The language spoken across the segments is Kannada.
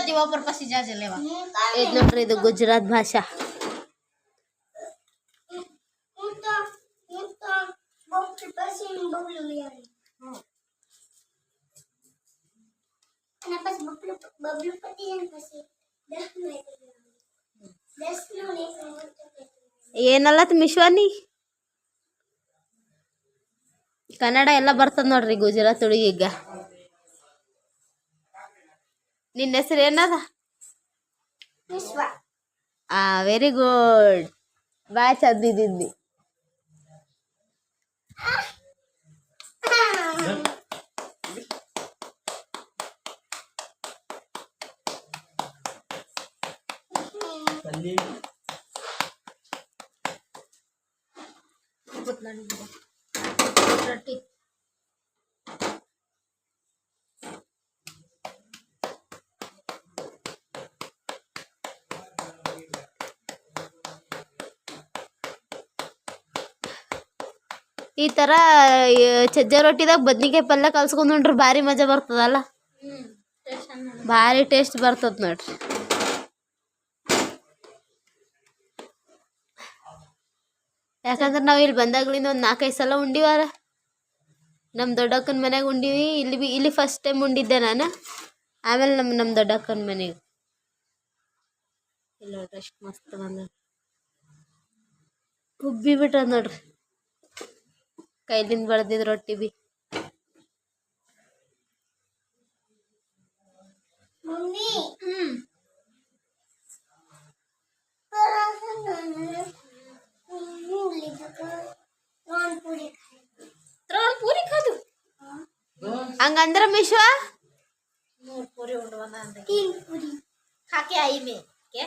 ગુજરાતી વાપર પછી જાજે લેવા એ નોકરી ಇದು ಗುಜರಾತ್ ಭಾಷಾ ಏನಲ್ಲತ್ ಮಿಶ್ವಾನಿ ಕನ್ನಡ ಎಲ್ಲ ಬರ್ತದ ನೋಡ್ರಿ ಗುಜರಾತ್ ಹುಡುಗಿಗ ನಿನ್ನ ಹೆಸರು ಏನದ ವೆರಿ ಗುಡ್ ಬಾ ಚಂದಿದ್ದೀನಿ ರೊಟ್ಟಿ ಈ ತರ ಸಜ್ಜೆ ರೊಟ್ಟಿದಾಗ ಬದ್ನಿಕಾಯಿ ಪಲ್ಯ ಕಲ್ಸ್ಕೊಂಡ್ ನೋಡ್ರಿ ಭಾರಿ ಮಜಾ ಬರ್ತದಲ್ಲ ಭಾರಿ ಟೇಸ್ಟ್ ಬರ್ತದ ನೋಡ್ರಿ ಯಾಕಂದ್ರೆ ನಾವ್ ಇಲ್ಲಿ ಬಂದಾಗ್ಲಿಂದ ಒಂದ್ 4-5 ಸಲ ಉಂಡಿವಾರ ನಮ್ ದೊಡ್ಡಕ್ಕನ ಮನ್ಯಾಗ ಉಂಡಿವಿ ಇಲ್ಲಿ ಫಸ್ಟ್ ಟೈಮ್ ಉಂಡಿದ್ದೆ ನಾನು ಆಮೇಲೆ ನಮ್ ದೊಡ್ಡಕ್ಕನ ಮನೆಗೆ ಇಲ್ಲ ನೋಡ್ರಿ ಎಷ್ಟು ಮಸ್ತ್ ಬಂದ ಉಬ್ಬಿ ಬಿಟ್ಟದ ನೋಡ್ರಿ ಕೈಲಿಂದ ಬಳ್ದಿದ್ ರೊಟ್ಟಿ ಬಿ ಪೂರಿ ಖಾದು ಹಂಗಂದ್ರ ಮಿಶ್ವ 3 ಪೂರಿ ಉಂಡು ಬಂದ 3 ಪೂರಿ खाके आई मैं क्या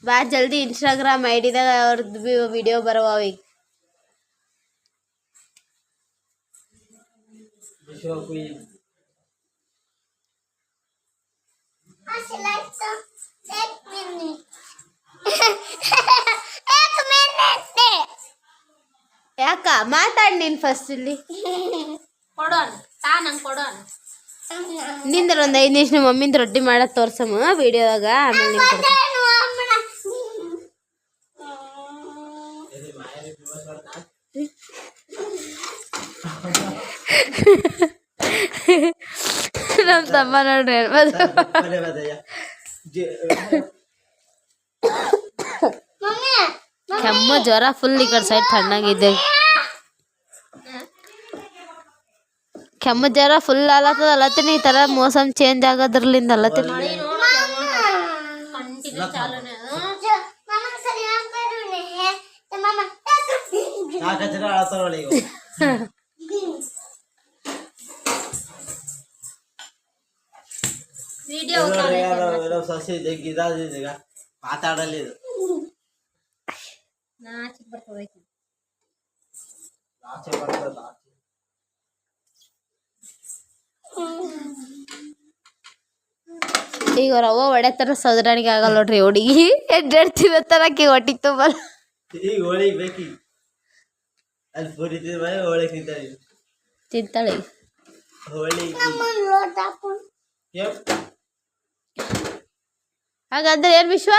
ಬಾ ಜಲ್ದಿ ಇನ್ಸ್ಟಾಗ್ರಾಮ್ ಐಡಿದಾಗ ಅವ್ರದ್ದು ಬಿ ವಿಡಿಯೋ ಬರವಾವ ಈಗ ಯಾಕ ಮಾತಾಡ್ ನೀನ್ ಫಸ್ಟ್ ಇಲ್ಲಿ ಕೊಡೋಣ ತಾ ನಂಗೆ ಕೊಡೋಣ ನಿಂದ್ರ ಒಂದ್ 5 ನಿಮಿಷ ಮಮ್ಮಿಂದ ರೊಟ್ಟಿ ಮಾಡಕ್ ತೋರ್ಸಮ್ಮ ವಿಡಿಯೋದಾಗ ಆಮೇಲೆ ನಿನ್ ಕೊಡ್ತೀನಿ ನಮ್ ತಮ್ಮ ನೋಡ್ರಿ ಕೆಮ್ಮು ಜ್ವರ ಫುಲ್ ಈ ಕಡೆ ಸೈಡ್ ತಣ್ಣಗಿದೆ ಕೆಮ್ಮು ಜ್ವರ ಫುಲ್ ಅಲತ್ತದ ಅಲತ್ತೀನಿ ಈ ತರ ಮೋಸಮ್ ಚೇಂಜ್ ಆಗೋದ್ರಲಿಂದ ಅಲತ್ತೀನಿ ಕಂಟಿನ್ಯೂ ಚಾಲೂನೇ ವಿಡಿಯೋ ಮಾತಾಡಲಿದು ನಾಚಿಕ್ ಬರ್ತದೆ ಈಗ ರವ ಹೊಡೆತರ ಸೌದ್ರಾಣಿಗೆ ಆಗಲ್ಲ ನೋಡ್ರಿ ಹುಡುಗಿ ಎಡ್ಡಾಡ್ತಿವ ತರಕ್ಕೆ ಹೊಟ್ಟಿಗೆ ತುಂಬಲ್ಲ ಈಗ ಹೋಳಿಗೆ ಬೇಕಿ ಅಲ್ಲಿ ಪೂರಿ ಹೋಳಿಗೆ ತಿಂತಾಳೆ ತಿಂತಾಳೆ ಹೋಳಿಗೆ ಹಾಗಾದ್ರೆ ಏನ್ ವಿಶ್ವ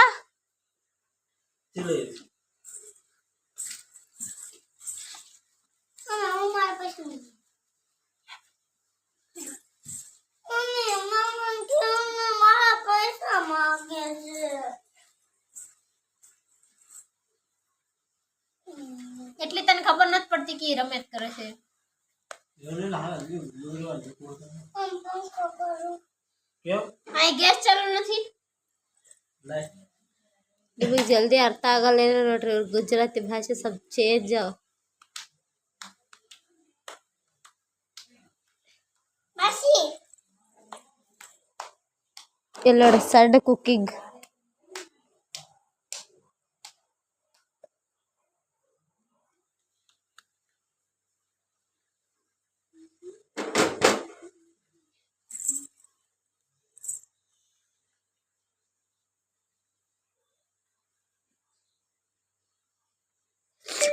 એટલી તને ખબર નથી પડતી કે રમેશ કરે છે આ ગેસ ચાલુ નથી ನಿಮಗೆ ಜಲ್ದಿ ಅರ್ಥ ಆಗಲ್ಲ ಏನೋ ನೋಡ್ರಿ ಇವ್ರ ಗುಜರಾತಿ ಭಾಷೆ ಸ್ವಲ್ಪ ಚೇಂಜ್ ಎಲ್ಲ ನೋಡಿ ಸಣ್ಣ ಕುಕ್ಕಿಂಗ್